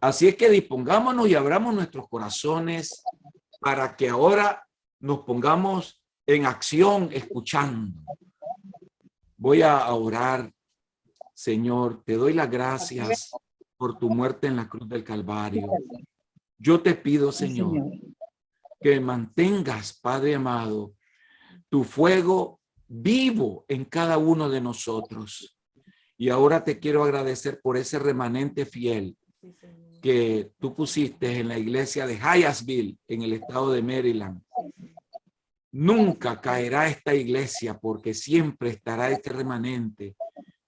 Así es que dispongámonos y abramos nuestros corazones para que ahora nos pongamos en acción escuchando. Voy a orar. Señor, te doy las gracias por tu muerte en la cruz del Calvario. Yo te pido, Señor, que mantengas, Padre amado, tu fuego vivo en cada uno de nosotros. Y ahora te quiero agradecer por ese remanente fiel que tú pusiste en la iglesia de Hyattsville, en el estado de Maryland. Nunca caerá esta iglesia porque siempre estará este remanente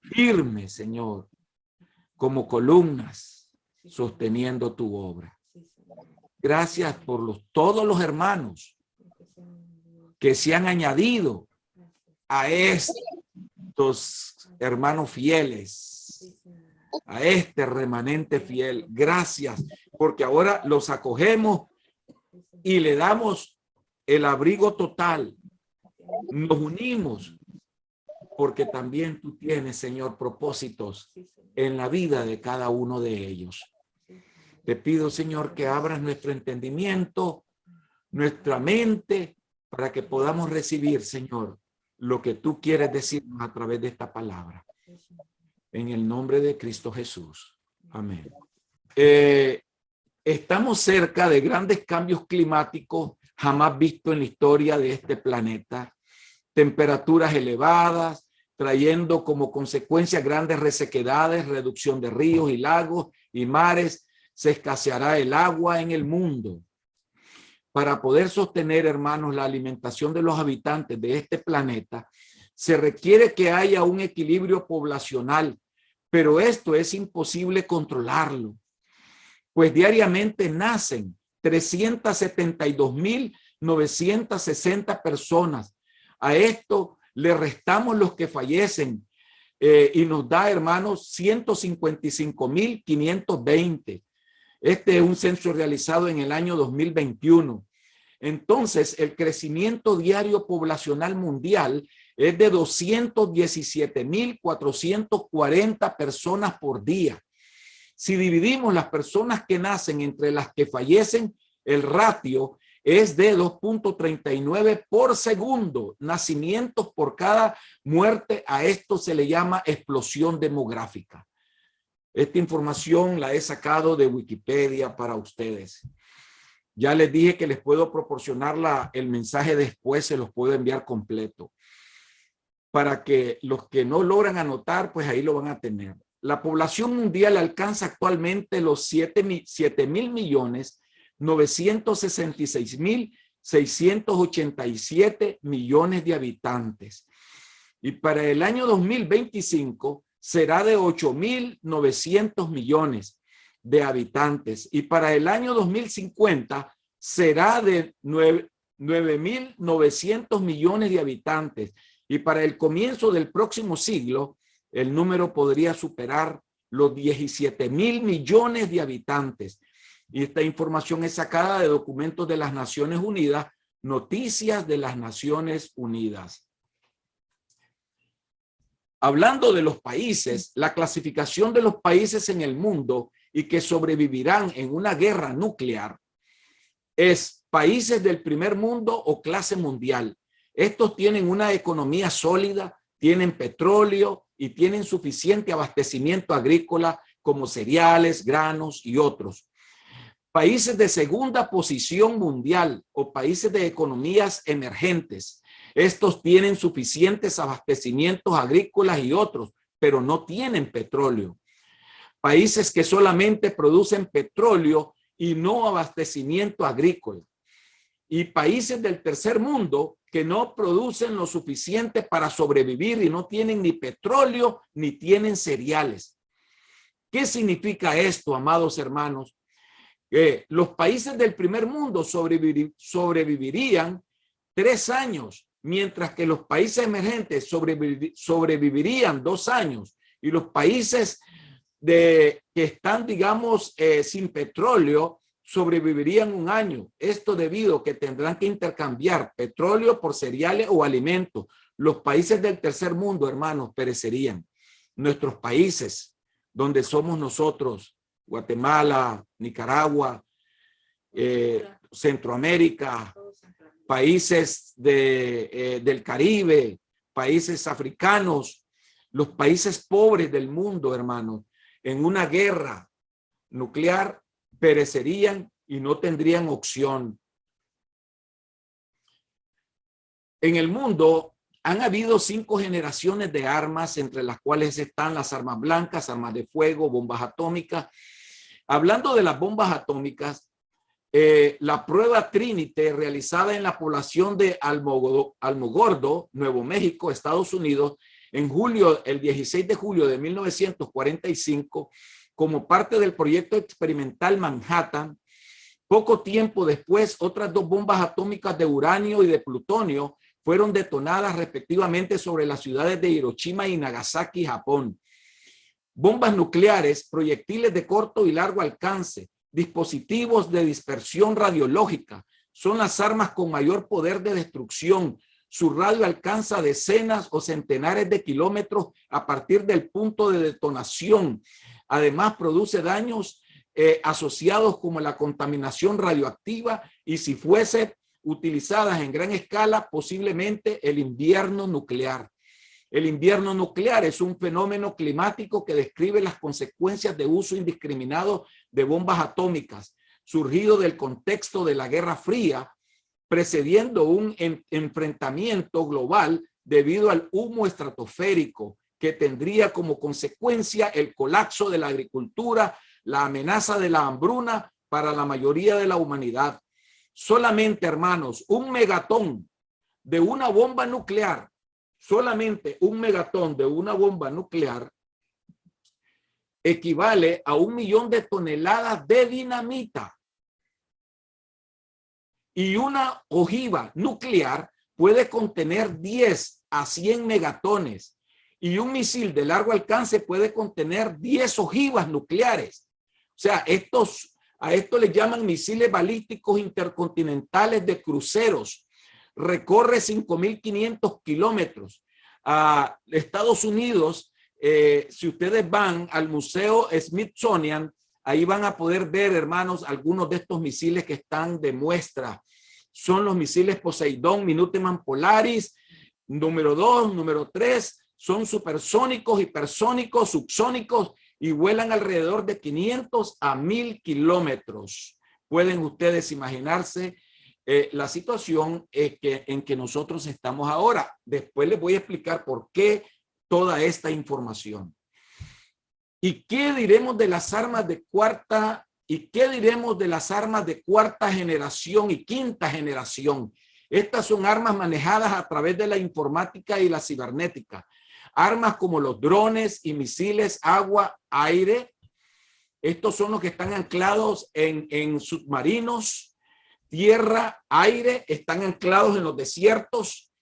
firme, Señor, como columnas sosteniendo tu obra. Gracias por todos los hermanos que se han añadido a estos hermanos fieles, a este remanente fiel. Gracias, porque ahora los acogemos y le damos el abrigo total. Nos unimos porque también tú tienes, Señor, propósitos en la vida de cada uno de ellos. Te pido, Señor, que abras nuestro entendimiento, nuestra mente, para que podamos recibir, Señor, lo que tú quieres decirnos a través de esta palabra. En el nombre de Cristo Jesús. Amén. Estamos cerca de grandes cambios climáticos jamás vistos en la historia de este planeta. Temperaturas elevadas, trayendo como consecuencia grandes resequedades, reducción de ríos y lagos y mares. Se escaseará el agua en el mundo. Para poder sostener, hermanos, la alimentación de los habitantes de este planeta, se requiere que haya un equilibrio poblacional, pero esto es imposible controlarlo, pues diariamente nacen 372.960 personas. A esto le restamos los que fallecen y nos da, hermanos, 155.520. Este es un censo realizado en el año 2021. Entonces, el crecimiento diario poblacional mundial es de 217.440 personas por día. Si dividimos las personas que nacen entre las que fallecen, el ratio es de 2.39 por segundo, nacimientos por cada muerte. A esto se le llama explosión demográfica. Esta información la he sacado de Wikipedia para ustedes. Ya les dije que les puedo proporcionar el mensaje después, se los puedo enviar completo. Para que los que no logran anotar, pues ahí lo van a tener. La población mundial alcanza actualmente los 7.966.687 millones de habitantes. Y para el año 2025 será de 8.900 millones de habitantes. Y para el año 2050 será de 9.900 millones de habitantes. Y para el comienzo del próximo siglo, el número podría superar los 17.000 millones de habitantes. Y esta información es sacada de documentos de las Naciones Unidas, noticias de las Naciones Unidas. Hablando de los países, la clasificación de los países en el mundo y que sobrevivirán en una guerra nuclear es países del primer mundo o clase mundial. Estos tienen una economía sólida, tienen petróleo y tienen suficiente abastecimiento agrícola como cereales, granos y otros. Países de segunda posición mundial o países de economías emergentes. Estos tienen suficientes abastecimientos agrícolas y otros, pero no tienen petróleo. Países que solamente producen petróleo y no abastecimiento agrícola. Y países del tercer mundo que no producen lo suficiente para sobrevivir y no tienen ni petróleo ni tienen cereales. ¿Qué significa esto, amados hermanos? Los países del primer mundo sobrevivirían 3 años, mientras que los países emergentes sobrevivirían 2 años, y los países que están, digamos, sin petróleo sobrevivirían 1 año. Esto debido a que tendrán que intercambiar petróleo por cereales o alimentos. Los países del tercer mundo, hermanos, perecerían. Nuestros países, donde somos nosotros, Guatemala, Nicaragua, Centroamérica, países del Caribe, países africanos, los países pobres del mundo, hermanos, en una guerra nuclear perecerían y no tendrían opción. En el mundo han habido 5 generaciones de armas, entre las cuales están las armas blancas, armas de fuego, bombas atómicas. Hablando de las bombas atómicas, la prueba Trinity realizada en la población de Almogordo, Nuevo México, Estados Unidos, en julio, el 16 de julio de 1945, como parte del proyecto experimental Manhattan. Poco tiempo después, otras 2 bombas atómicas de uranio y de plutonio fueron detonadas respectivamente sobre las ciudades de Hiroshima y Nagasaki, Japón. Bombas nucleares, proyectiles de corto y largo alcance, dispositivos de dispersión radiológica, son las armas con mayor poder de destrucción. Su radio alcanza decenas o centenares de kilómetros a partir del punto de detonación. Además, produce daños asociados como la contaminación radioactiva y, si fuese utilizadas en gran escala, posiblemente el invierno nuclear. El invierno nuclear es un fenómeno climático que describe las consecuencias de uso indiscriminado de bombas atómicas, surgido del contexto de la Guerra Fría, precediendo un enfrentamiento global debido al humo estratosférico que tendría como consecuencia el colapso de la agricultura, la amenaza de la hambruna para la mayoría de la humanidad. Solamente, hermanos, un megatón de una bomba nuclear, solamente un megatón de una bomba nuclear equivale a 1 millón de toneladas de dinamita. Y una ojiva nuclear puede contener 10 a 100 megatones. Y un misil de largo alcance puede contener 10 ojivas nucleares. O sea, a esto le llaman misiles balísticos intercontinentales de cruceros. Recorre 5.500 kilómetros. A Estados Unidos, si ustedes van al Museo Smithsonian, ahí van a poder ver, hermanos, algunos de estos misiles que están de muestra. Son los misiles Poseidón, Minuteman, Polaris, número 2, número 3. Son supersónicos, hipersónicos, subsónicos y vuelan alrededor de 500 a 1,000 kilómetros. Pueden ustedes imaginarse la situación en que nosotros estamos ahora. Después les voy a explicar por qué toda esta información. ¿Y qué diremos de las armas de cuarta generación y quinta generación? Estas son armas manejadas a través de la informática y la cibernética. Armas como los drones y misiles agua-aire. Estos son los que están anclados en submarinos, tierra, aire, están anclados en los desiertos,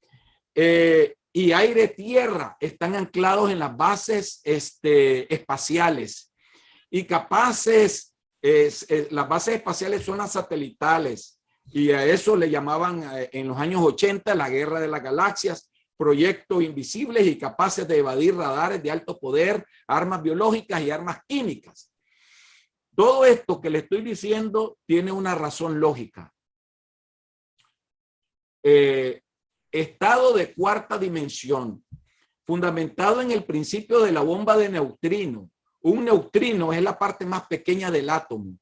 y aire-tierra están anclados en las bases espaciales. Y capaces, las bases espaciales son las satelitales, y a eso le llamaban en los años 80 la guerra de las galaxias, proyectos invisibles y capaces de evadir radares de alto poder, armas biológicas y armas químicas. Todo esto que le estoy diciendo tiene una razón lógica. Estado de cuarta dimensión, fundamentado en el principio de la bomba de neutrino. Un neutrino es la parte más pequeña del átomo.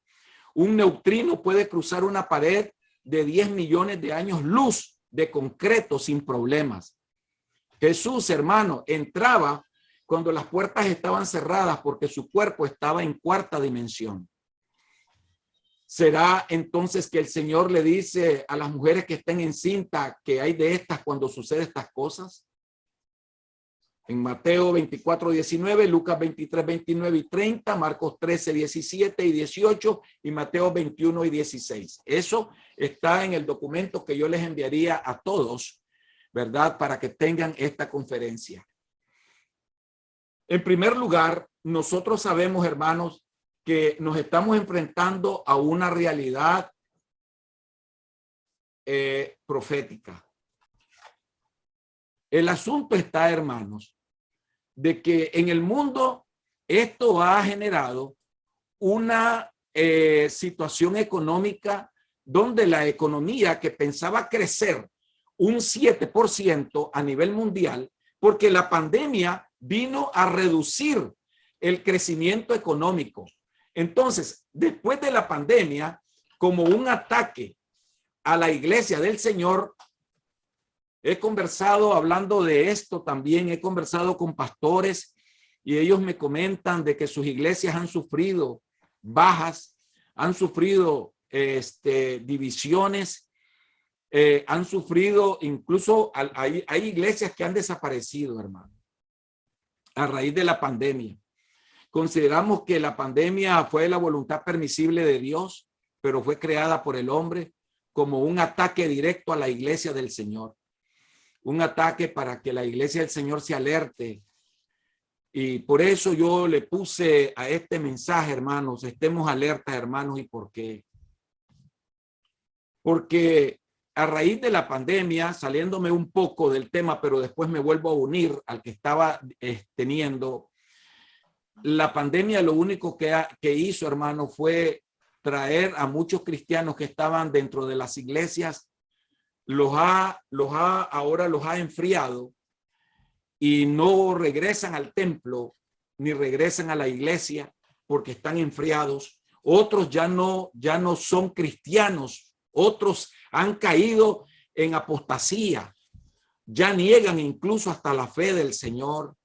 Un neutrino puede cruzar una pared de 10 millones de años luz de concreto sin problemas. Jesús, hermano, entraba cuando las puertas estaban cerradas porque su cuerpo estaba en cuarta dimensión. ¿Será entonces que el Señor le dice a las mujeres que estén encinta que hay de estas cuando suceden estas cosas? En Mateo 24, 19, Lucas 23, 29 y 30, Marcos 13, 17 y 18 y Mateo 21 y 16. Eso está en el documento que yo les enviaría a todos, ¿verdad? Para que tengan esta conferencia. En primer lugar, nosotros sabemos, hermanos, que nos estamos enfrentando a una realidad profética. El asunto está, hermanos, de que en el mundo esto ha generado una situación económica donde la economía que pensaba crecer un 7% a nivel mundial, porque la pandemia vino a reducir el crecimiento económico. Entonces, después de la pandemia, como un ataque a la iglesia del Señor, he conversado hablando de esto también, he conversado con pastores y ellos me comentan de que sus iglesias han sufrido bajas, han sufrido divisiones, han sufrido incluso, hay iglesias que han desaparecido, hermano, a raíz de la pandemia. Consideramos que la pandemia fue la voluntad permisible de Dios, pero fue creada por el hombre como un ataque directo a la iglesia del Señor. Un ataque para que la iglesia del Señor se alerte. Y por eso yo le puse a este mensaje, hermanos, estemos alertas, hermanos. ¿Y por qué? Porque a raíz de la pandemia, saliéndome un poco del tema, pero después me vuelvo a unir al que estaba teniendo, la pandemia lo único que hizo, hermano, fue traer a muchos cristianos que estaban dentro de las iglesias, ahora los ha enfriado y no regresan al templo ni regresan a la iglesia porque están enfriados. Otros ya no son cristianos, otros han caído en apostasía, ya niegan incluso hasta la fe del Señor.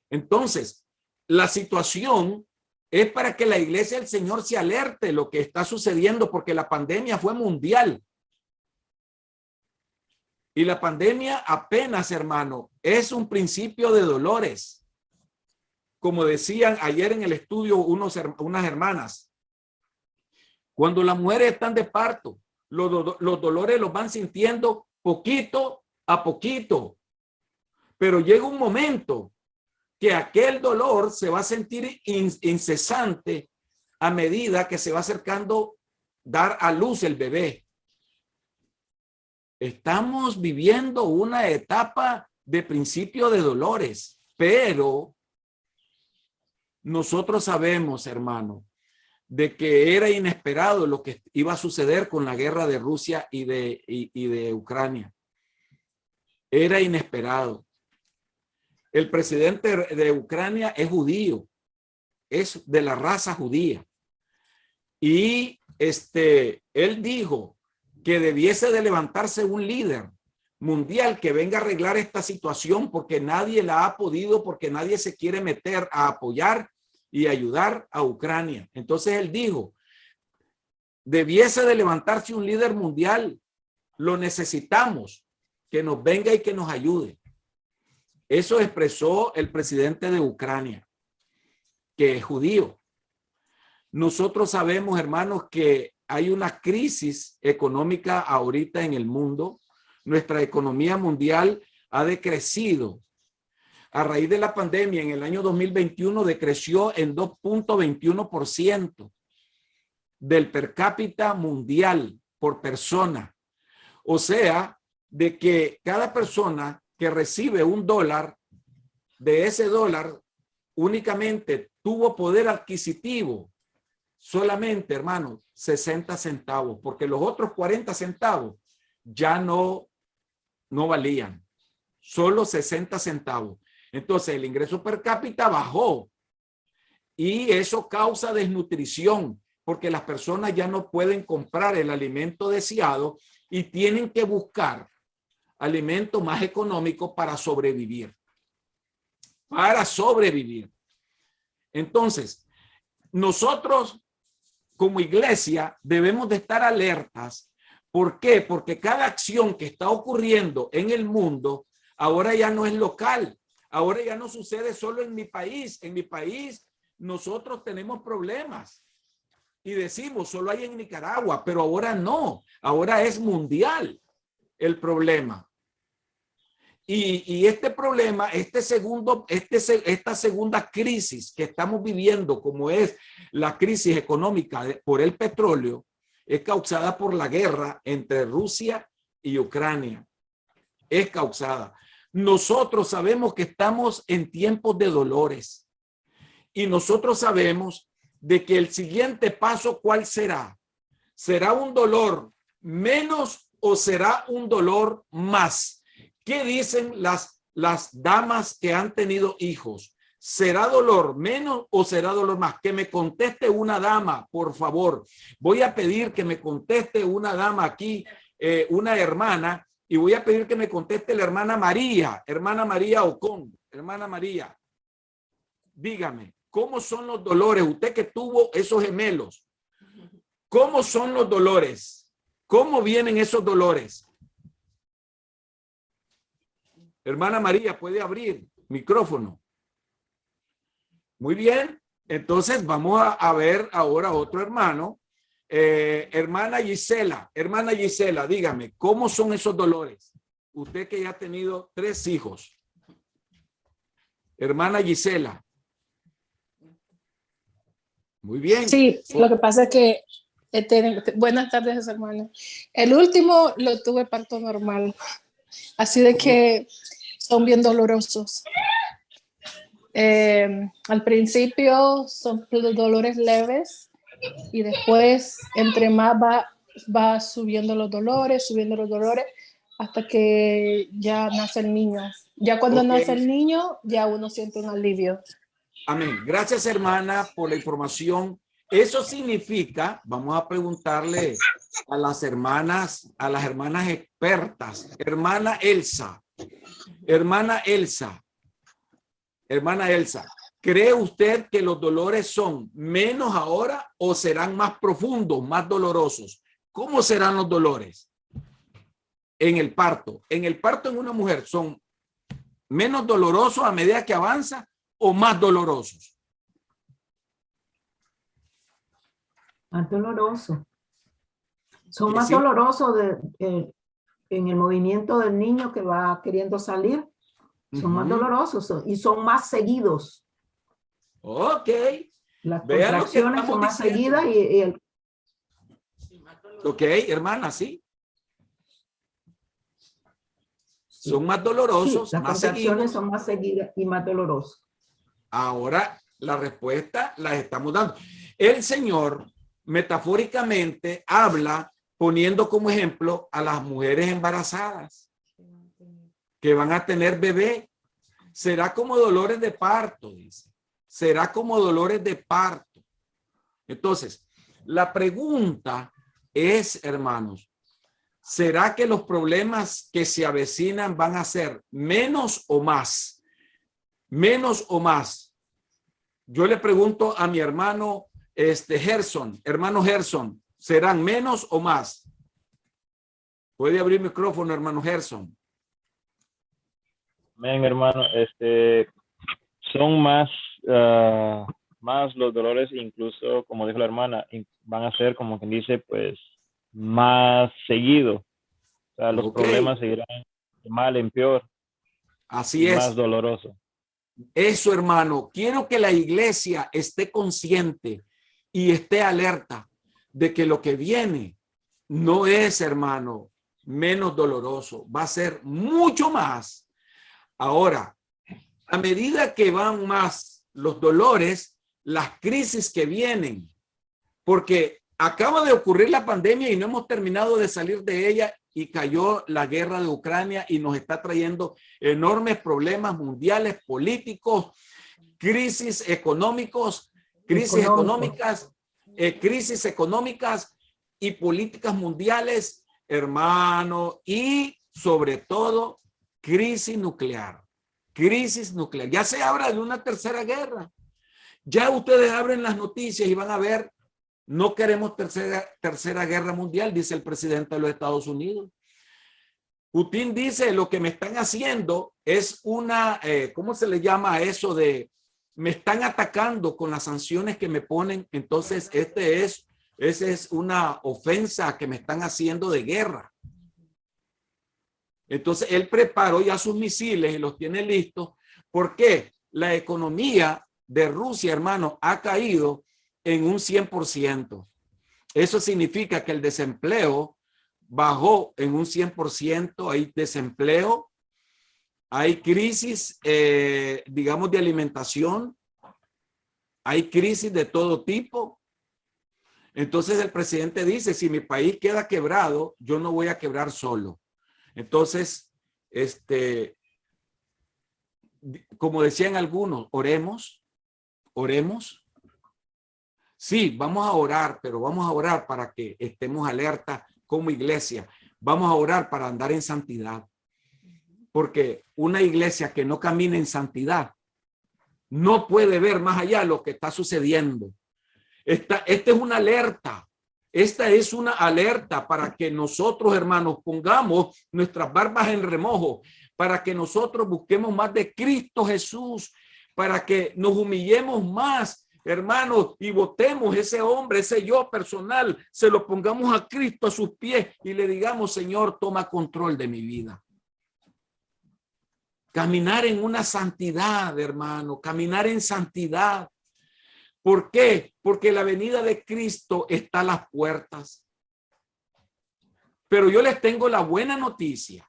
Entonces, la situación es para que la iglesia del Señor se alerte lo que está sucediendo, porque la pandemia fue mundial. Y la pandemia apenas, hermano, es un principio de dolores. Como decían ayer en el estudio unas hermanas, cuando las mujeres están de parto, los dolores los van sintiendo poquito a poquito. Pero llega un momento que aquel dolor se va a sentir incesante a medida que se va acercando dar a luz el bebé. Estamos viviendo una etapa de principio de dolores, pero nosotros sabemos, hermano, de que era inesperado lo que iba a suceder con la guerra de Rusia y de Ucrania. Era inesperado. El presidente de Ucrania es judío, es de la raza judía. Y él dijo que debiese de levantarse un líder mundial que venga a arreglar esta situación porque nadie la ha podido, porque nadie se quiere meter a apoyar y ayudar a Ucrania. Entonces él dijo, debiese de levantarse un líder mundial, lo necesitamos, que nos venga y que nos ayude. Eso expresó el presidente de Ucrania, que es judío. Nosotros sabemos, hermanos, que hay una crisis económica ahorita en el mundo. Nuestra economía mundial ha decrecido. A raíz de la pandemia, en el año 2021 decreció en 2.21% del per cápita mundial por persona. O sea, de que cada persona que recibe $1, de ese dólar únicamente tuvo poder adquisitivo solamente, hermano, 60 centavos, porque los otros 40 centavos ya no valían, solo 60 centavos. Entonces el ingreso per cápita bajó y eso causa desnutrición, porque las personas ya no pueden comprar el alimento deseado y tienen que buscar alimento más económico para sobrevivir. Entonces, nosotros como iglesia debemos de estar alertas. ¿Por qué? Porque cada acción que está ocurriendo en el mundo ahora ya no es local. Ahora ya no sucede solo en mi país. En mi país nosotros tenemos problemas y decimos solo hay en Nicaragua, pero ahora no. Ahora es mundial el problema. Y este problema, esta segunda crisis que estamos viviendo, como es la crisis económica por el petróleo, es causada por la guerra entre Rusia y Ucrania. Es causada. Nosotros sabemos que estamos en tiempos de dolores y nosotros sabemos de que el siguiente paso, ¿cuál será? ¿Será un dolor menos o será un dolor más? ¿Qué dicen las damas que han tenido hijos? ¿Será dolor menos o será dolor más? Que me conteste una dama, por favor. Voy a pedir que me conteste una dama aquí, una hermana, y voy a pedir que me conteste la hermana María Ocon. Hermana María, dígame, ¿cómo son los dolores? Usted que tuvo esos gemelos, ¿cómo son los dolores? ¿Cómo vienen esos dolores? Hermana María, puede abrir micrófono. Muy bien, entonces vamos a ver ahora otro hermano. Hermana Gisela, dígame, ¿cómo son esos dolores? Usted que ya ha tenido 3 hijos. Hermana Gisela. Muy bien. Sí, lo que pasa es que buenas tardes, hermano. El último lo tuve parto normal, así de que son bien dolorosos. Al principio son dolores leves y después entre más va subiendo los dolores hasta que ya nace el niño. Ya cuando nace el niño, ya uno siente un alivio. Amén. Gracias, hermana, por la información. Eso significa, vamos a preguntarle a las hermanas expertas. Hermana Elsa, ¿cree usted que los dolores son menos ahora o serán más profundos, más dolorosos? ¿Cómo serán los dolores en el parto? En el parto en una mujer, ¿son menos dolorosos a medida que avanza o más dolorosos? Más doloroso. Son más Sí. dolorosos en el movimiento del niño que va queriendo salir. Son más dolorosos y son más seguidos. Ok. Las contracciones son más seguidas y el... Ok, hermana, sí. Son más dolorosos, sí, las más contracciones seguidos. son más seguidas y más dolorosas. Ahora la respuesta la estamos dando. El Señor metafóricamente habla poniendo como ejemplo a las mujeres embarazadas que van a tener bebé. Será como dolores de parto, dice. Será como dolores de parto. Entonces, la pregunta es, hermanos, ¿será que los problemas que se avecinan van a ser menos o más? Menos o más. Yo le pregunto a mi hermano hermano Gerson, ¿serán menos o más? Puede abrir micrófono, hermano Gerson. Amén, hermano. Son más los dolores, incluso como dijo la hermana, van a ser, como quien dice, pues más seguido. O sea, los problemas seguirán de mal en peor. Así es. Más doloroso. Eso, hermano. Quiero que la iglesia esté consciente y esté alerta de que lo que viene no es, hermano, menos doloroso. Va a ser mucho más. Ahora, a medida que van más los dolores, las crisis que vienen, porque acaba de ocurrir la pandemia y no hemos terminado de salir de ella y cayó la guerra de Ucrania y nos está trayendo enormes problemas mundiales, políticos, crisis económicas y políticas mundiales, hermano, y sobre todo crisis nuclear. Ya se habla de una tercera guerra. Ya ustedes abren las noticias y van a ver, no queremos tercera guerra mundial, dice el presidente de los Estados Unidos. Putin dice, lo que me están haciendo es una, ¿cómo se le llama a eso de, me están atacando con las sanciones que me ponen? Entonces, esa es una ofensa que me están haciendo de guerra. Entonces, él preparó ya sus misiles y los tiene listos. ¿Por qué? La economía de Rusia, hermano, ha caído en un 100%. Eso significa que el desempleo bajó en un 100%. Hay desempleo, hay crisis, digamos, de alimentación, hay crisis de todo tipo. Entonces el presidente dice, si mi país queda quebrado, yo no voy a quebrar solo. Entonces, como decían algunos, oremos. Sí, vamos a orar, pero vamos a orar para que estemos alerta como iglesia. Vamos a orar para andar en santidad. Porque una iglesia que no camina en santidad no puede ver más allá lo que está sucediendo. Esta es una alerta. Esta es una alerta para que nosotros, hermanos, pongamos nuestras barbas en remojo, para que nosotros busquemos más de Cristo Jesús, para que nos humillemos más, hermanos, y botemos ese hombre, ese yo personal, se lo pongamos a Cristo a sus pies y le digamos, Señor, toma control de mi vida. Caminar en una santidad, hermano, caminar en santidad. ¿Por qué? Porque la venida de Cristo está a las puertas. Pero yo les tengo la buena noticia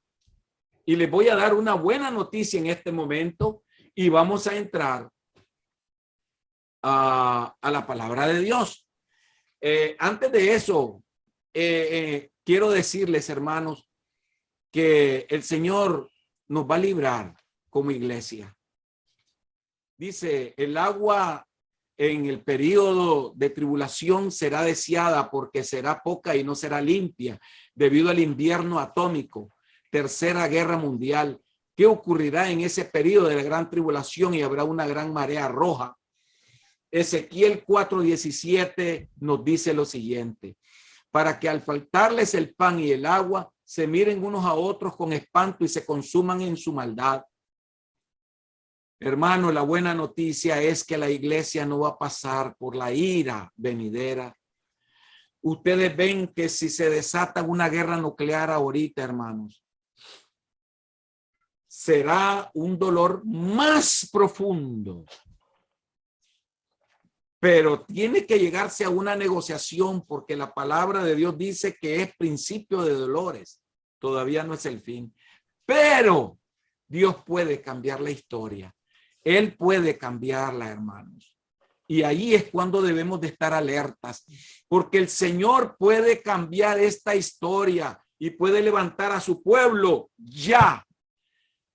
y les voy a dar una buena noticia en este momento y vamos a entrar a la palabra de Dios. Antes de eso, quiero decirles, hermanos, que el Señor nos va a librar como iglesia. Dice, el agua en el periodo de tribulación será deseada porque será poca y no será limpia debido al invierno atómico, tercera guerra mundial. ¿Qué ocurrirá en ese periodo de la gran tribulación? Y habrá una gran marea roja. Ezequiel 4:17 nos dice lo siguiente: para que al faltarles el pan y el agua, se miren unos a otros con espanto y se consuman en su maldad. Hermano, la buena noticia es que la iglesia no va a pasar por la ira venidera. Ustedes ven que si se desata una guerra nuclear ahorita, hermanos, será un dolor más profundo. Pero tiene que llegarse a una negociación porque la palabra de Dios dice que es principio de dolores. Todavía no es el fin. Pero Dios puede cambiar la historia. Él puede cambiarla, hermanos. Y ahí es cuando debemos de estar alertas, porque el Señor puede cambiar esta historia y puede levantar a su pueblo ya.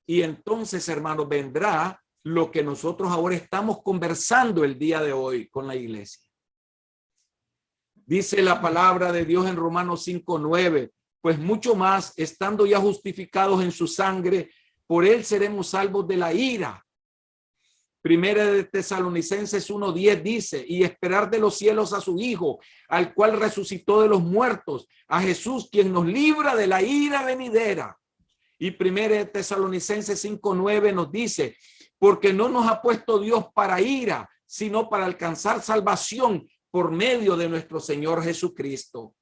Y entonces, hermanos, vendrá lo que nosotros ahora estamos conversando el día de hoy con la iglesia. Dice la palabra de Dios en Romanos 5:9, pues mucho más, estando ya justificados en su sangre, por él seremos salvos de la ira. Primera de Tesalonicenses 1:10 dice, y esperar de los cielos a su Hijo, al cual resucitó de los muertos, a Jesús, quien nos libra de la ira venidera. Y Primera de Tesalonicenses 5:9 nos dice, porque no nos ha puesto Dios para ira, sino para alcanzar salvación por medio de nuestro Señor Jesucristo.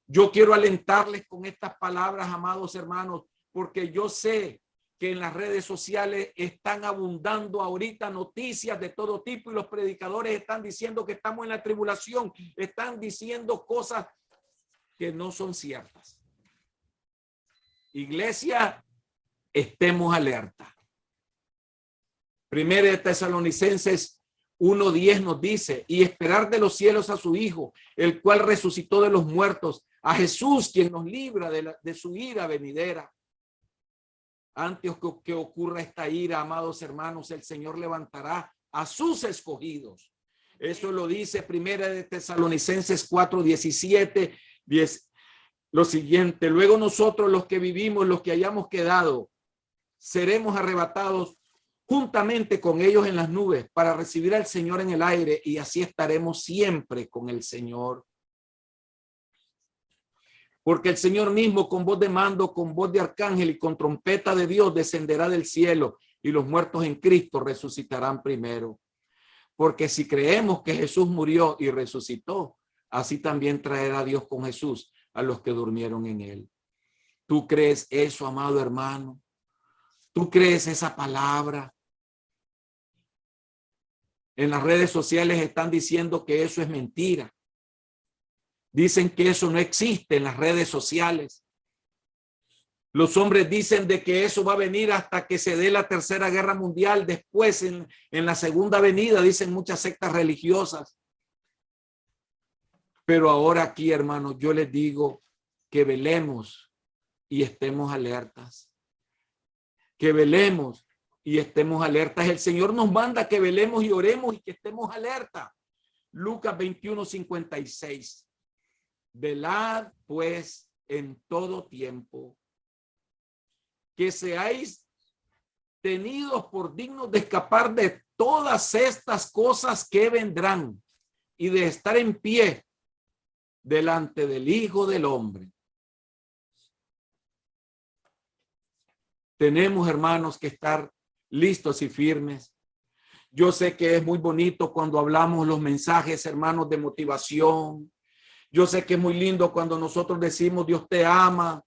Yo quiero alentarles con estas palabras, amados hermanos, porque yo sé que en las redes sociales están abundando ahorita noticias de todo tipo y los predicadores están diciendo que estamos en la tribulación, están diciendo cosas que no son ciertas. Iglesia, estemos alerta. Primera de Tesalonicenses 1:10 nos dice, y esperar de los cielos a su Hijo, el cual resucitó de los muertos, a Jesús, quien nos libra de su ira venidera. Antes que ocurra esta ira, amados hermanos, el Señor levantará a sus escogidos. Eso lo dice Primera de Tesalonicenses 4:17, 10. Lo siguiente, luego nosotros los que vivimos, los que hayamos quedado, seremos arrebatados juntamente con ellos en las nubes para recibir al Señor en el aire y así estaremos siempre con el Señor. Porque el Señor mismo con voz de mando, con voz de arcángel y con trompeta de Dios descenderá del cielo y los muertos en Cristo resucitarán primero. Porque si creemos que Jesús murió y resucitó, así también traerá Dios con Jesús a los que durmieron en él. ¿Tú crees eso, amado hermano? ¿Tú crees esa palabra? En las redes sociales están diciendo que eso es mentira. Dicen que eso no existe en las redes sociales. Los hombres dicen de que eso va a venir hasta que se dé la Tercera Guerra Mundial. Después, en la segunda venida, dicen muchas sectas religiosas. Pero ahora aquí, hermanos, yo les digo que velemos y estemos alertas. Que velemos y estemos alertas. El Señor nos manda que velemos y oremos y que estemos alertas. Lucas 21:56. Velad, pues, en todo tiempo, que seáis tenidos por dignos de escapar de todas estas cosas que vendrán y de estar en pie delante del Hijo del Hombre. Tenemos, hermanos, que estar listos y firmes. Yo sé que es muy bonito cuando hablamos los mensajes, hermanos, de motivación. Yo sé que es muy lindo cuando nosotros decimos Dios te ama.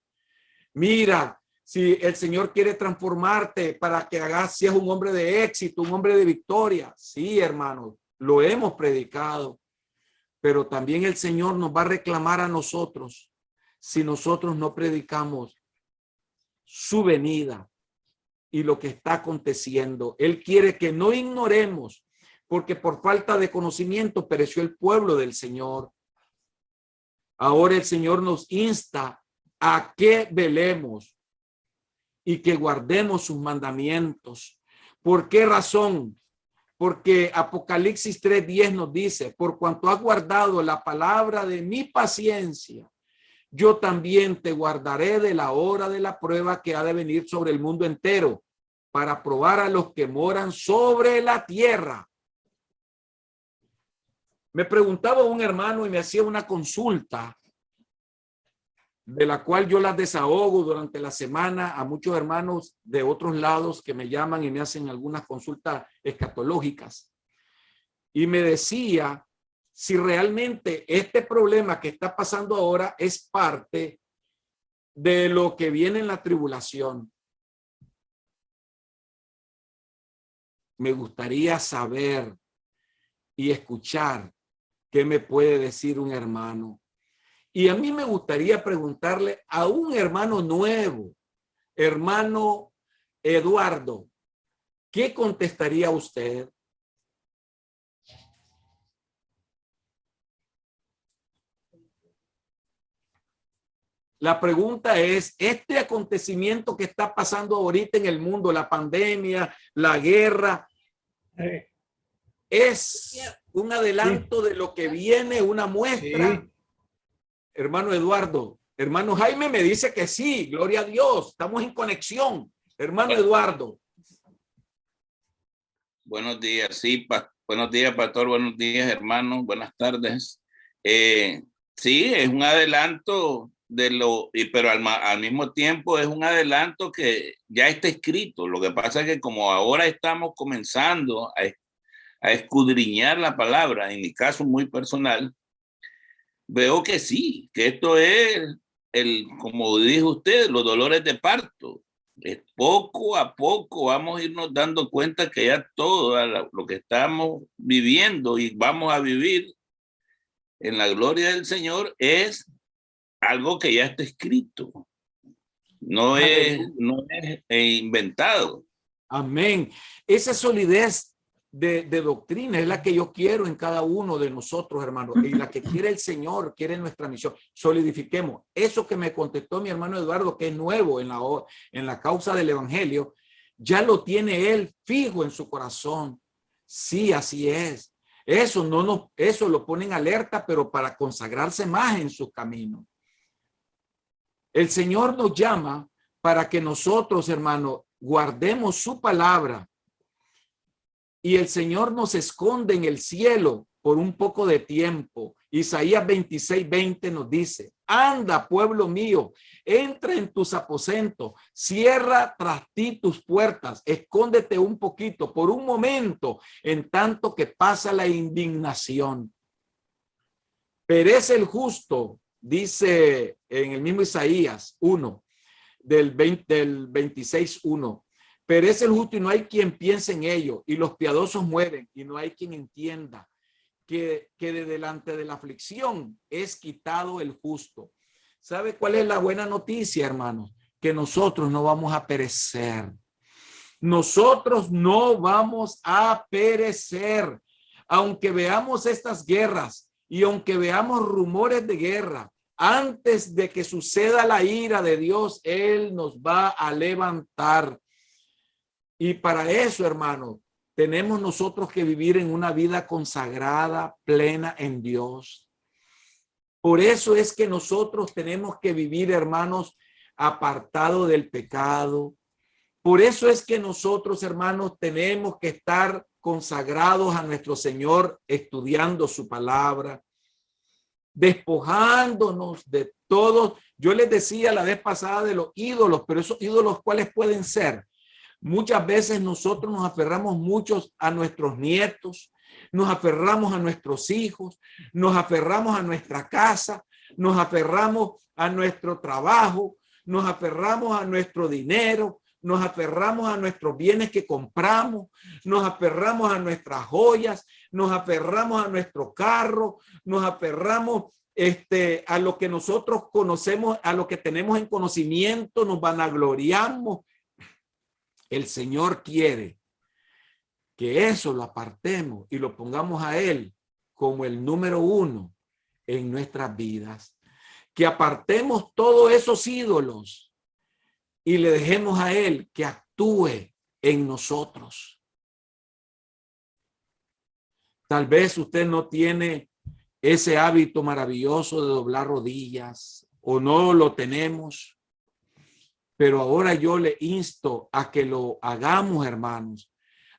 Mira, si el Señor quiere transformarte para que hagas, seas un hombre de éxito, un hombre de victoria. Sí, hermanos, lo hemos predicado. Pero también el Señor nos va a reclamar a nosotros si nosotros no predicamos su venida y lo que está aconteciendo. Él quiere que no ignoremos, porque por falta de conocimiento pereció el pueblo del Señor. Ahora el Señor nos insta a que velemos y que guardemos sus mandamientos. ¿Por qué razón? Porque Apocalipsis 3:10 nos dice, por cuanto has guardado la palabra de mi paciencia, yo también te guardaré de la hora de la prueba que ha de venir sobre el mundo entero, para probar a los que moran sobre la tierra. Me preguntaba un hermano y me hacía una consulta, de la cual yo las desahogo durante la semana a muchos hermanos de otros lados que me llaman y me hacen algunas consultas escatológicas. Y me decía si realmente este problema que está pasando ahora es parte de lo que viene en la tribulación. Me gustaría saber y escuchar qué me puede decir un hermano. Y a mí me gustaría preguntarle a un hermano nuevo, hermano Eduardo, ¿qué contestaría usted? La pregunta es, este acontecimiento que está pasando ahorita en el mundo, la pandemia, la guerra, ¿es un adelanto de lo que viene, una muestra? Sí. Hermano Eduardo, hermano Jaime me dice que sí, gloria a Dios, estamos en conexión. Hermano Eduardo. Buenos días, sí, buenos días, pastor, buenos días, hermanos, buenas tardes. Sí, es un adelanto de pero al mismo tiempo es un adelanto que ya está escrito. Lo que pasa es que como ahora estamos comenzando a escudriñar la palabra, en mi caso muy personal, veo que sí, que esto es como dijo usted, los dolores de parto. Poco a poco vamos a irnos dando cuenta que ya todo lo que estamos viviendo y vamos a vivir en la gloria del Señor es algo que ya está escrito. No es inventado. Amén. Esa solidez de doctrina es la que yo quiero en cada uno de nosotros, hermanos, y la que quiere el Señor, quiere nuestra misión. Solidifiquemos eso que me contestó mi hermano Eduardo, que es nuevo en la causa del evangelio, ya lo tiene él fijo en su corazón. Sí, así es. Eso lo pone en alerta, pero para consagrarse más en sus caminos. El Señor nos llama para que nosotros, hermanos, guardemos su palabra. Y el Señor nos esconde en el cielo por un poco de tiempo. Isaías 26:20 nos dice, anda, pueblo mío, entra en tus aposentos, cierra tras ti tus puertas, escóndete un poquito, por un momento, en tanto que pasa la indignación. Perece el justo, dice en el mismo Isaías 1, del 26:1. Perece el justo y no hay quien piense en ello, y los piadosos mueren y no hay quien entienda que de delante de la aflicción es quitado el justo. ¿Sabe cuál es la buena noticia, hermanos? que nosotros no vamos a perecer. Nosotros no vamos a perecer. Aunque veamos estas guerras y aunque veamos rumores de guerra, antes de que suceda la ira de Dios, Él nos va a levantar. Y para eso, hermano, tenemos nosotros que vivir en una vida consagrada, plena en Dios. Por eso es que nosotros tenemos que vivir, hermanos, apartado del pecado. Por eso es que nosotros, hermanos, tenemos que estar consagrados a nuestro Señor, estudiando su palabra, despojándonos de todo. Yo les decía la vez pasada de los ídolos, pero esos ídolos, ¿cuáles pueden ser? Muchas veces nosotros nos aferramos muchos a nuestros nietos, nos aferramos a nuestros hijos, nos aferramos a nuestra casa, nos aferramos a nuestro trabajo, nos aferramos a nuestro dinero, nos aferramos a nuestros bienes que compramos, nos aferramos a nuestras joyas, nos aferramos a nuestro carro, nos aferramos a lo que nosotros conocemos, a lo que tenemos en conocimiento, nos vanagloriamos. El Señor quiere que eso lo apartemos y lo pongamos a Él como el número 1 en nuestras vidas. Que apartemos todos esos ídolos y le dejemos a Él que actúe en nosotros. Tal vez usted no tiene ese hábito maravilloso de doblar rodillas o no lo tenemos, pero ahora yo le insto a que lo hagamos, hermanos,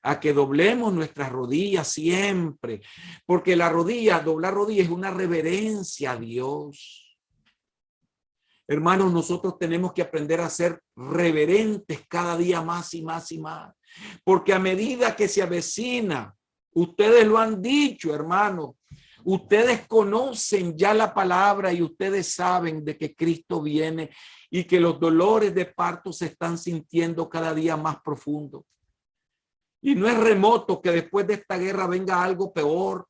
a que doblemos nuestras rodillas siempre, porque doblar rodillas es una reverencia a Dios. Hermanos, nosotros tenemos que aprender a ser reverentes cada día más y más y más, porque a medida que se avecina, ustedes lo han dicho, hermanos, ustedes conocen ya la palabra y ustedes saben de que Cristo viene y que los dolores de parto se están sintiendo cada día más profundos. Y no es remoto que después de esta guerra venga algo peor.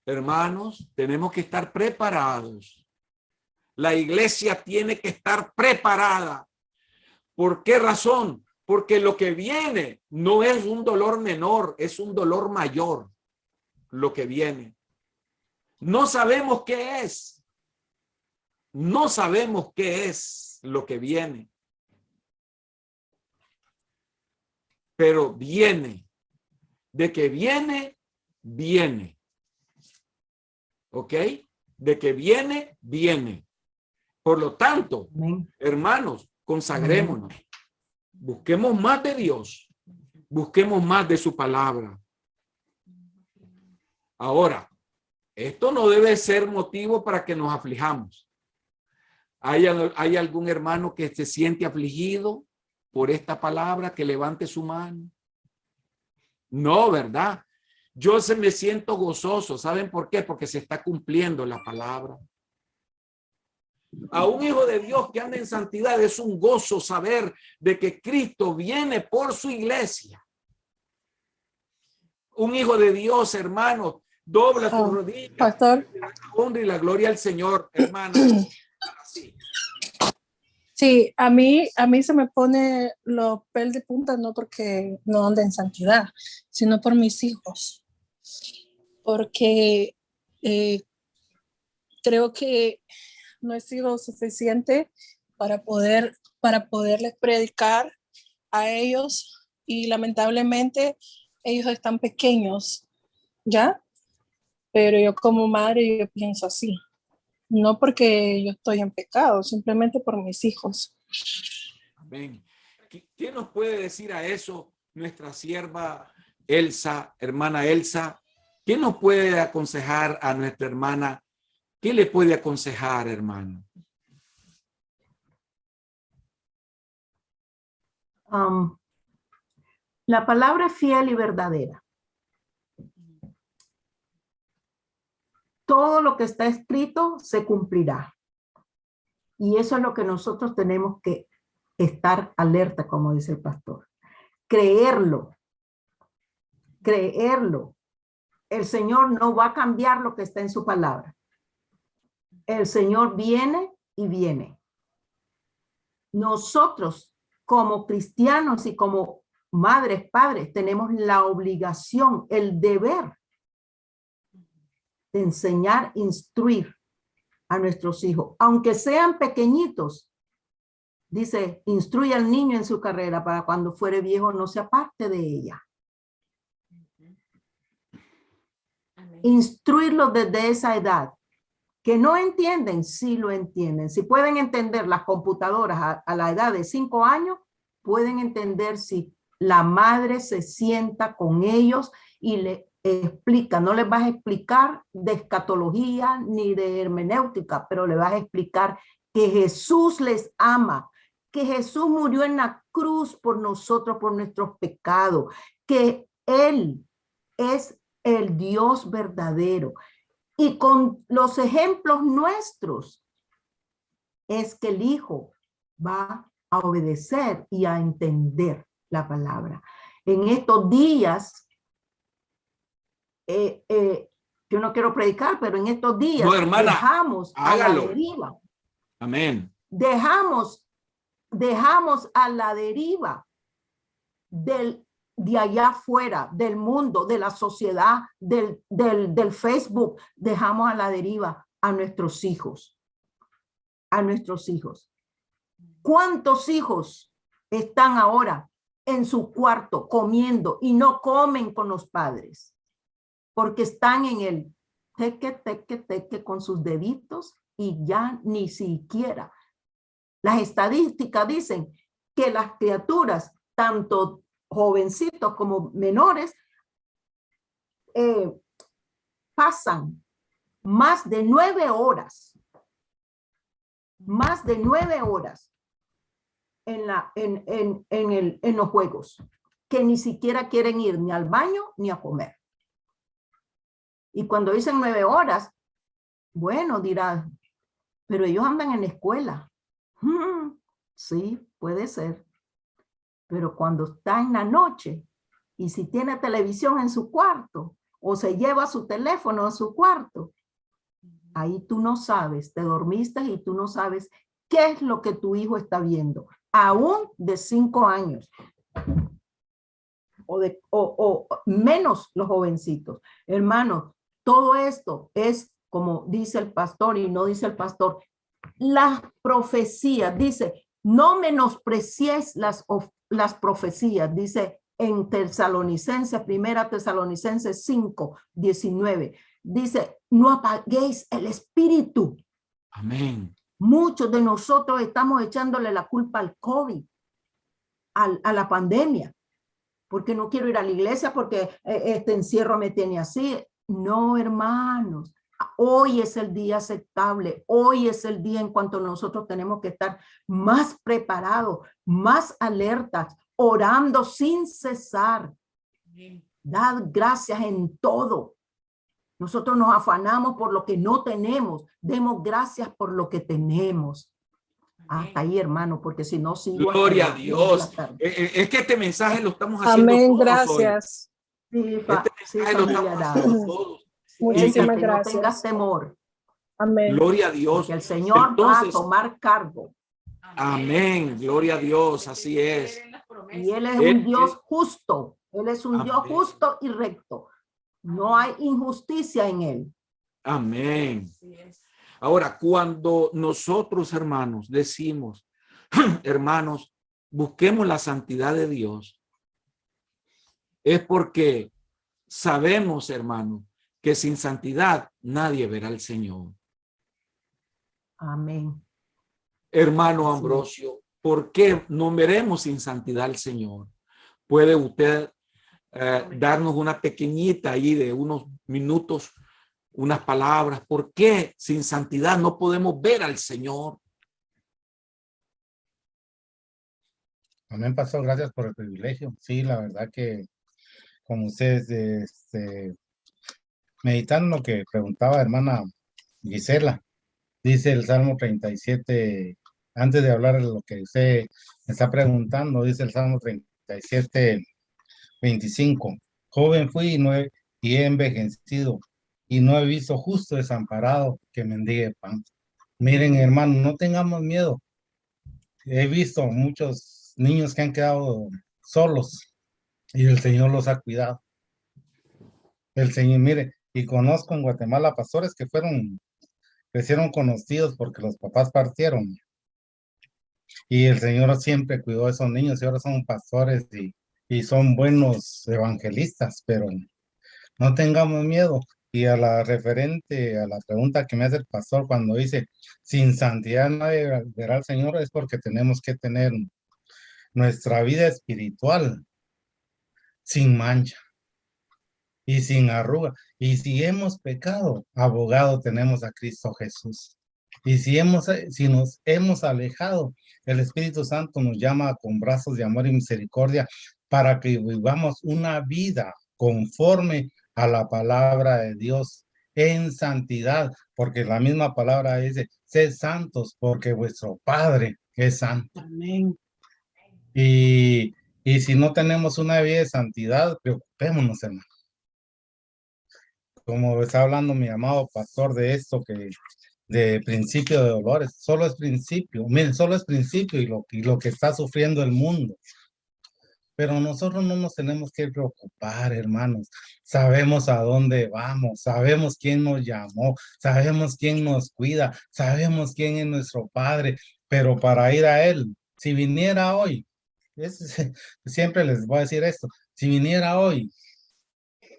Hermanos, tenemos que estar preparados. La iglesia tiene que estar preparada. ¿Por qué razón? Porque lo que viene no es un dolor menor, es un dolor mayor. Lo que viene. No sabemos qué es. No sabemos qué es lo que viene. Pero viene. De que viene, viene. ¿Ok? De que viene, viene. Por lo tanto, hermanos, consagrémonos. Busquemos más de Dios. Busquemos más de su palabra. Ahora, esto no debe ser motivo para que nos aflijamos. ¿Hay algún hermano que se siente afligido por esta palabra, que levante su mano? No, ¿verdad? Yo me siento gozoso. ¿Saben por qué? Porque se está cumpliendo la palabra. A un hijo de Dios que anda en santidad es un gozo saber de que Cristo viene por su iglesia. Un hijo de Dios, hermano, dobla tu rodilla. Pastor. La honra y la gloria al Señor, hermano. Así. Sí, a mí se me pone los pelos de punta, no porque no ande en santidad, sino por mis hijos. Porque creo que no he sido suficiente para poderles predicar a ellos, y lamentablemente ellos están pequeños, ¿ya? Pero yo como madre, yo pienso así. No porque yo estoy en pecado, simplemente por mis hijos. Amén. ¿Qué nos puede decir a eso nuestra sierva Elsa, hermana Elsa? ¿Qué nos puede aconsejar a nuestra hermana? ¿Qué le puede aconsejar, hermano? La palabra es fiel y verdadera. Todo lo que está escrito se cumplirá. Y eso es lo que nosotros tenemos que estar alerta, como dice el pastor. Creerlo. Creerlo. El Señor no va a cambiar lo que está en su palabra. El Señor viene y viene. Nosotros, como cristianos y como madres, padres, tenemos la obligación, el deber de enseñar, instruir a nuestros hijos, aunque sean pequeñitos. Dice, instruye al niño en su carrera para cuando fuere viejo no se aparte de ella. Instruirlos desde esa edad. Que no entienden, sí lo entienden. Si pueden entender las computadoras a la edad de 5 años, pueden entender si la madre se sienta con ellos y le explica. No les vas a explicar de escatología ni de hermenéutica, pero le vas a explicar que Jesús les ama, que Jesús murió en la cruz por nosotros, por nuestros pecados, que Él es el Dios verdadero. Y con los ejemplos nuestros es que el hijo va a obedecer y a entender la palabra. En estos días, yo no quiero predicar, pero en estos días no, hermana, dejamos hágalo. a la deriva. Amén. Dejamos a la deriva de allá afuera, del mundo, de la sociedad, del Facebook, dejamos a la deriva a nuestros hijos. A nuestros hijos. ¿Cuántos hijos están ahora en su cuarto comiendo y no comen con los padres? Porque están en el teque con sus deditos y ya ni siquiera. Las estadísticas dicen que las criaturas, tanto jovencitos como menores, pasan más de 9 horas en los juegos, que ni siquiera quieren ir ni al baño ni a comer. Y cuando dicen 9 horas, bueno, dirás, pero ellos andan en la escuela. Sí, puede ser. Pero cuando está en la noche y si tiene televisión en su cuarto o se lleva su teléfono a su cuarto, ahí tú no sabes, te dormiste y tú no sabes qué es lo que tu hijo está viendo, aún de 5 años o menos los jovencitos. Hermanos, todo esto es como dice el pastor y no dice el pastor. Las profecías, dice, no menospreciéis las profecías, dice en Tesalonicenses, 1 Tesalonicenses 5, 19. Dice, no apaguéis el espíritu. Amén. Muchos de nosotros estamos echándole la culpa al COVID, a la pandemia, porque no quiero ir a la iglesia, porque este encierro me tiene así. No, hermanos, hoy es el día aceptable, hoy es el día en cuanto nosotros tenemos que estar más preparados, más alertas, orando sin cesar. Dad gracias en todo. Nosotros nos afanamos por lo que no tenemos, demos gracias por lo que tenemos. Hasta ahí, hermano, porque si no sigo. Gloria a Dios. Es que este mensaje lo estamos haciendo amén, todos gracias. Sí, este mensaje lo estamos haciendo todos. Muchísimas que gracias. no tengas temor. Amén. Gloria a Dios. Que el Señor Entonces, va a tomar cargo. Amén. Gloria a Dios. Así es. Y Él es un Dios justo. Él es un Dios justo y recto. No hay injusticia en Él. Amén. Ahora, cuando nosotros, hermanos, decimos, hermanos, busquemos la santidad de Dios, es porque sabemos, hermanos, que sin santidad nadie verá al Señor. Amén. Hermano Ambrosio, ¿por qué no veremos sin santidad al Señor? ¿Puede usted darnos una pequeñita ahí de unos minutos, unas palabras? ¿Por qué sin santidad no podemos ver al Señor? Amén, pastor, gracias por el privilegio. Sí, la verdad que como ustedes, meditando lo que preguntaba hermana Gisela, dice el Salmo 37, antes de hablar de lo que usted me está preguntando, dice el Salmo 37, 25. Joven fui y he envejecido, y no he visto justo desamparado que mendigue pan. Miren, hermano, no tengamos miedo. He visto muchos niños que han quedado solos y el Señor los ha cuidado. El Señor, mire, y conozco en Guatemala pastores que crecieron conocidos porque los papás partieron. Y el Señor siempre cuidó a esos niños y ahora son pastores y son buenos evangelistas, pero no tengamos miedo. Y a la referente a la pregunta que me hace el pastor cuando dice, sin santidad nadie verá al Señor, es porque tenemos que tener nuestra vida espiritual sin mancha y sin arruga. Y si hemos pecado, abogado tenemos a Cristo Jesús. Y si nos hemos alejado, el Espíritu Santo nos llama con brazos de amor y misericordia para que vivamos una vida conforme a la palabra de Dios en santidad, porque la misma palabra dice, sed santos porque vuestro Padre es santo. Amén. Y si no tenemos una vida de santidad, preocupémonos, hermano. Como está hablando mi amado pastor de esto, que de principio de dolores, solo es principio, miren, solo es principio y lo que está sufriendo el mundo. Pero nosotros no nos tenemos que preocupar, hermanos. Sabemos a dónde vamos, sabemos quién nos llamó, sabemos quién nos cuida, sabemos quién es nuestro Padre, pero para ir a Él, si viniera hoy, siempre les voy a decir esto, si viniera hoy,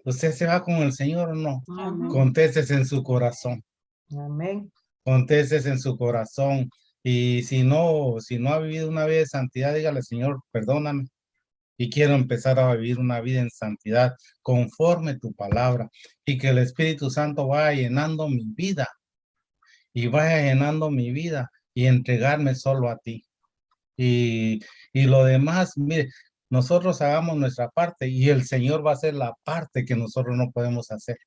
¿usted se va con el Señor o no? Amén. Contéstese en su corazón. Amén. Contéstese en su corazón. Y si no ha vivido una vida de santidad, dígale, Señor, perdóname. Y quiero empezar a vivir una vida en santidad conforme tu palabra. Y que el Espíritu Santo vaya llenando mi vida. Y vaya llenando mi vida. Y entregarme solo a ti. Y lo demás, mire, nosotros hagamos nuestra parte. Y el Señor va a hacer la parte que nosotros no podemos hacer.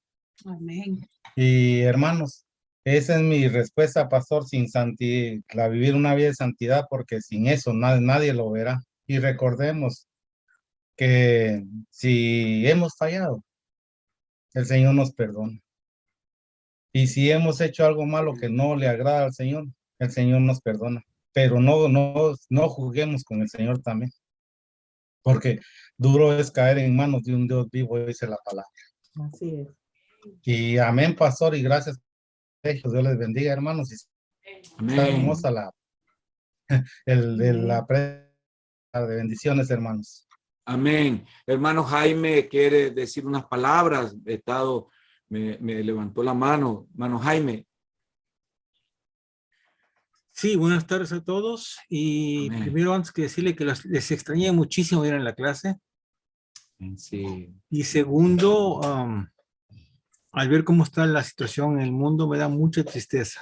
Amén. Y hermanos, esa es mi respuesta, pastor, sin santidad, vivir una vida de santidad, porque sin eso nadie lo verá. Y recordemos que si hemos fallado, el Señor nos perdona. Y si hemos hecho algo malo que no le agrada al Señor, el Señor nos perdona. Pero no juguemos con el Señor también, porque duro es caer en manos de un Dios vivo, dice la palabra. Así es. Y amén, pastor, y gracias. Dios les bendiga, hermanos. Está hermosa la de bendiciones, hermanos. Amén. Hermano Jaime quiere decir unas palabras. Me levantó la mano. Hermano Jaime. Sí, buenas tardes a todos. Y Amén. primero, antes que decirle que les extrañé muchísimo ir en la clase. Sí. Y segundo, al ver cómo está la situación en el mundo, me da mucha tristeza.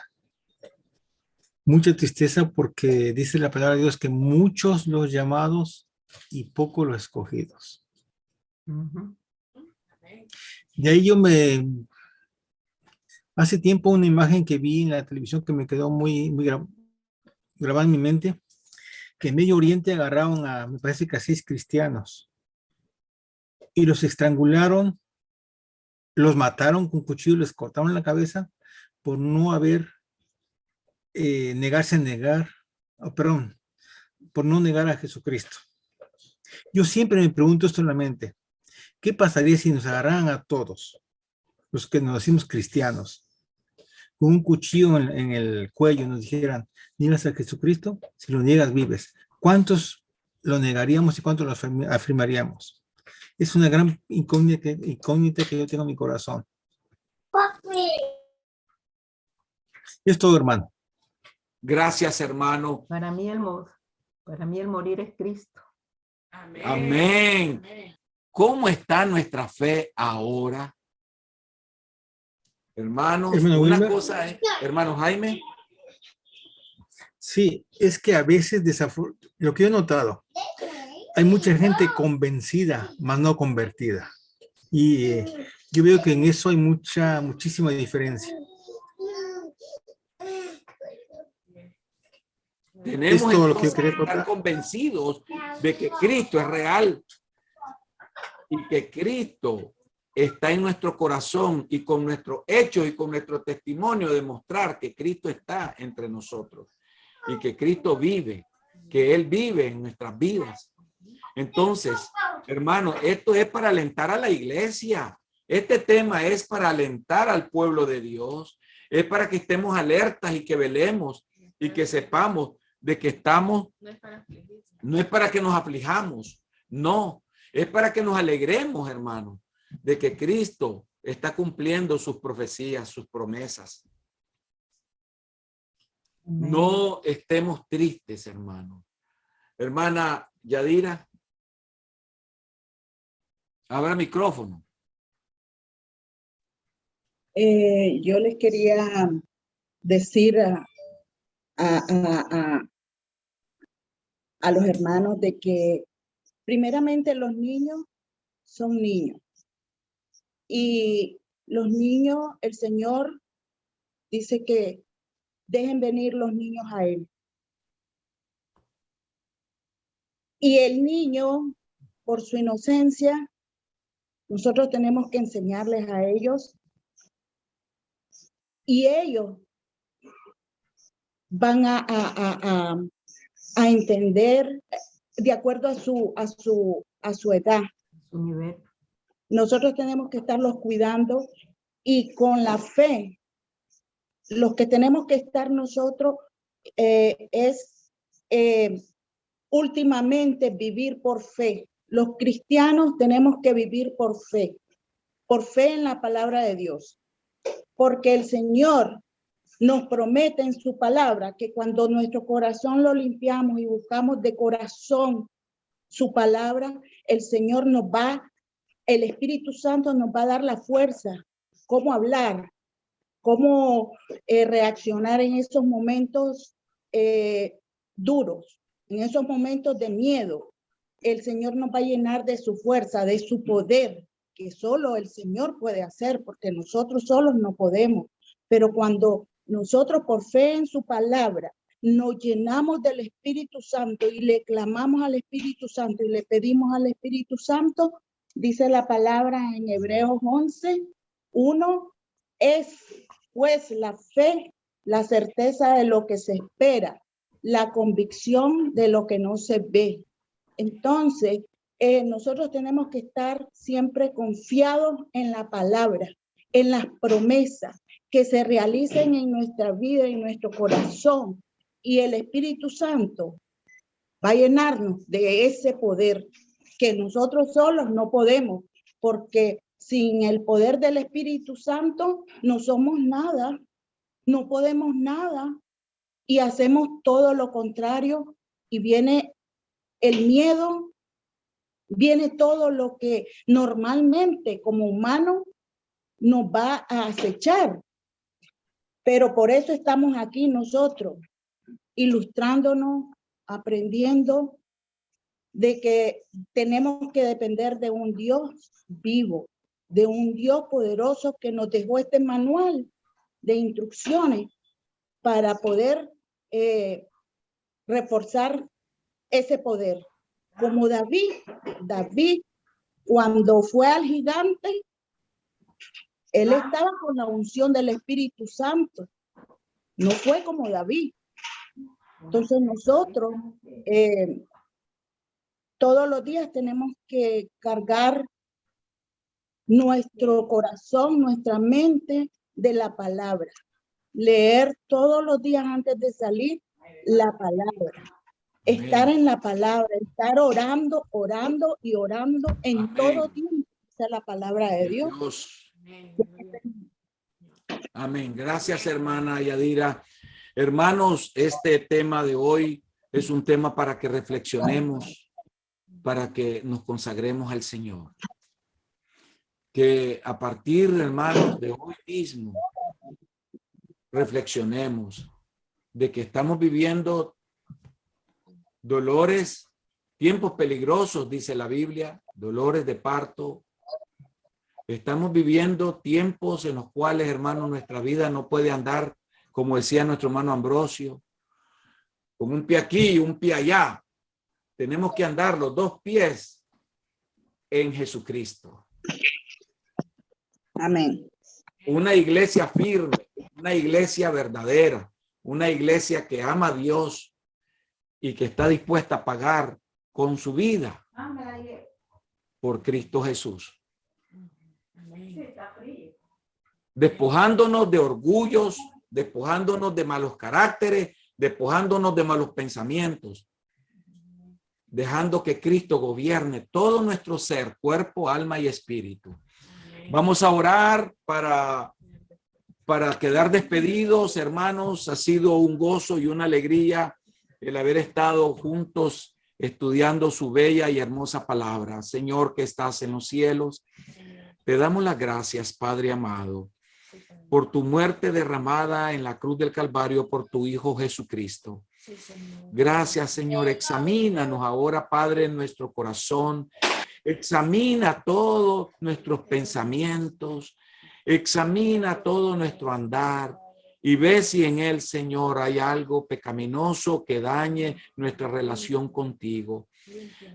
Mucha tristeza porque dice la palabra de Dios que muchos los llamados y pocos los escogidos. Ujú. De ahí hace tiempo una imagen que vi en la televisión que me quedó muy grabada en mi mente, que en Medio Oriente agarraron me parece que a 6 cristianos y los estrangularon, los mataron con cuchillo, les cortaron la cabeza por no haber por no negar a Jesucristo. Yo siempre me pregunto esto en la mente, ¿qué pasaría si nos agarraran a todos, los que nos decimos cristianos, con un cuchillo en el cuello y nos dijeran, ¿niegas a Jesucristo? Si lo niegas, vives. ¿Cuántos lo negaríamos y cuántos lo afirmaríamos? Es una gran incógnita que yo tengo en mi corazón. Es todo, hermano. Gracias, hermano. Para mí el morir es Cristo. Amén. Amén. ¿Cómo está nuestra fe ahora? Hermanos, Hermano una Wilmer. cosa es, hermano Jaime. Sí, es que a veces, lo que yo he notado, hay mucha gente convencida, mas no convertida. Y yo veo que en eso hay muchísima diferencia. Tenemos todo lo que yo entonces quería que estar contar. convencidos de que Cristo es real y que Cristo está en nuestro corazón y con nuestros hechos y con nuestro testimonio demostrar que Cristo está entre nosotros y que Cristo vive, que Él vive en nuestras vidas. Entonces, hermano, esto es para alentar a la iglesia. Este tema es para alentar al pueblo de Dios. Es para que estemos alertas y que velemos y que sepamos de que estamos, no es para que nos aflijamos, no, es para que nos alegremos, hermano, de que Cristo está cumpliendo sus profecías, sus promesas. No estemos tristes, hermano. Hermana Yadira, abra micrófono. Yo les quería decir a los hermanos de que primeramente los niños son niños. Y los niños, el Señor dice que dejen venir los niños a Él. Y el niño, por su inocencia, nosotros tenemos que enseñarles a ellos. Y ellos van a entender de acuerdo a su edad. Su nivel. Nosotros tenemos que estarlos cuidando y con la fe, los que tenemos que estar nosotros últimamente vivir por fe. Los cristianos tenemos que vivir por fe en la palabra de Dios, porque el Señor nos promete en su palabra que cuando nuestro corazón lo limpiamos y buscamos de corazón su palabra, el Señor el Espíritu Santo nos va a dar la fuerza, cómo hablar, cómo reaccionar en esos momentos duros, en esos momentos de miedo. El Señor nos va a llenar de su fuerza, de su poder, que solo el Señor puede hacer, porque nosotros solos no podemos. Pero cuando nosotros por fe en su palabra nos llenamos del Espíritu Santo y le clamamos al Espíritu Santo y le pedimos al Espíritu Santo, dice la palabra en Hebreos 11:1, es pues la fe, la certeza de lo que se espera, la convicción de lo que no se ve. Entonces, nosotros tenemos que estar siempre confiados en la palabra, en las promesas que se realicen en nuestra vida, en nuestro corazón, y el Espíritu Santo va a llenarnos de ese poder que nosotros solos no podemos, porque sin el poder del Espíritu Santo no somos nada, no podemos nada y hacemos todo lo contrario y viene el miedo, viene todo lo que normalmente como humano nos va a acechar. Pero por eso estamos aquí nosotros, ilustrándonos, aprendiendo de que tenemos que depender de un Dios vivo, de un Dios poderoso que nos dejó este manual de instrucciones para poder reforzar ese poder. Como David, cuando fue al gigante, él estaba con la unción del Espíritu Santo. No fue como David. Entonces nosotros todos los días tenemos que cargar nuestro corazón, nuestra mente de la palabra. Leer todos los días antes de salir la palabra. Estar en la palabra, estar orando y orando en todo tiempo. Esa es la palabra de Dios. Amén. Gracias, hermana Yadira. Hermanos, este tema de hoy es un tema para que reflexionemos, para que nos consagremos al Señor. Que a partir, hermanos, de hoy mismo, reflexionemos de que estamos viviendo dolores, tiempos peligrosos, dice la Biblia, dolores de parto. Estamos viviendo tiempos en los cuales, hermanos, nuestra vida no puede andar, como decía nuestro hermano Ambrosio, con un pie aquí y un pie allá. Tenemos que andar los dos pies en Jesucristo. Amén. Una iglesia firme, una iglesia verdadera, una iglesia que ama a Dios y que está dispuesta a pagar con su vida por Cristo Jesús. Despojándonos de orgullos, despojándonos de malos caracteres, despojándonos de malos pensamientos, dejando que Cristo gobierne todo nuestro ser, cuerpo, alma y espíritu. Vamos a orar para quedar despedidos, hermanos. Ha sido un gozo y una alegría el haber estado juntos estudiando su bella y hermosa palabra. Señor, que estás en los cielos, te damos las gracias, Padre amado, por tu muerte derramada en la cruz del Calvario por tu Hijo Jesucristo. Gracias, Señor. Examínanos ahora, Padre, en nuestro corazón. Examina todos nuestros pensamientos. Examina todo nuestro andar y ve si en él, Señor, hay algo pecaminoso que dañe nuestra relación contigo.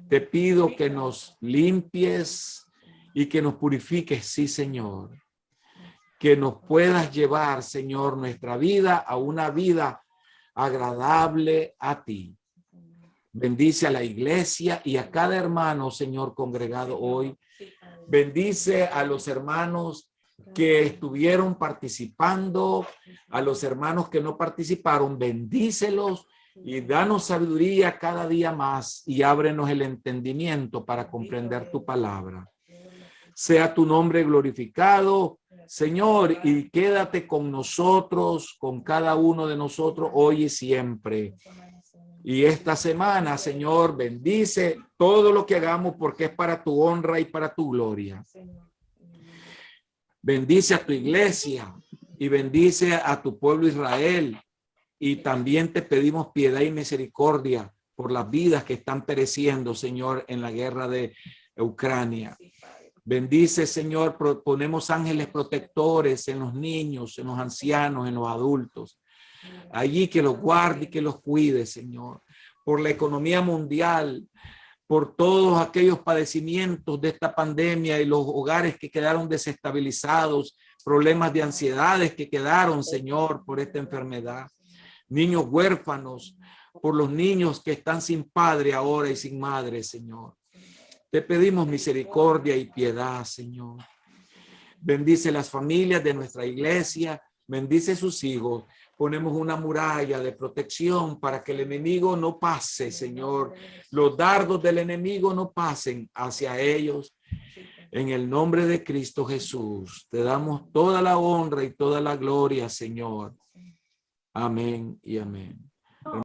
Te pido que nos limpies y que nos purifiques, sí, Señor. Que nos puedas llevar, Señor, nuestra vida a una vida agradable a ti. Bendice a la iglesia y a cada hermano, Señor, congregado hoy. Bendice a los hermanos que estuvieron participando, a los hermanos que no participaron. Bendícelos y danos sabiduría cada día más y ábrenos el entendimiento para comprender tu palabra. Sea tu nombre glorificado, Señor, y quédate con nosotros, con cada uno de nosotros hoy y siempre. Y esta semana, Señor, bendice todo lo que hagamos porque es para tu honra y para tu gloria. Bendice a tu iglesia y bendice a tu pueblo Israel. Y también te pedimos piedad y misericordia por las vidas que están pereciendo, Señor, en la guerra de Ucrania. Bendice, Señor, ponemos ángeles protectores en los niños, en los ancianos, en los adultos. Allí que los guarde y que los cuide, Señor. Por la economía mundial, por todos aquellos padecimientos de esta pandemia y los hogares que quedaron desestabilizados, problemas de ansiedades que quedaron, Señor, por esta enfermedad. Niños huérfanos, por los niños que están sin padre ahora y sin madre, Señor. Te pedimos misericordia y piedad, Señor. Bendice las familias de nuestra iglesia, bendice sus hijos. Ponemos una muralla de protección para que el enemigo no pase, Señor. Los dardos del enemigo no pasen hacia ellos. En el nombre de Cristo Jesús, te damos toda la honra y toda la gloria, Señor. Amén y amén.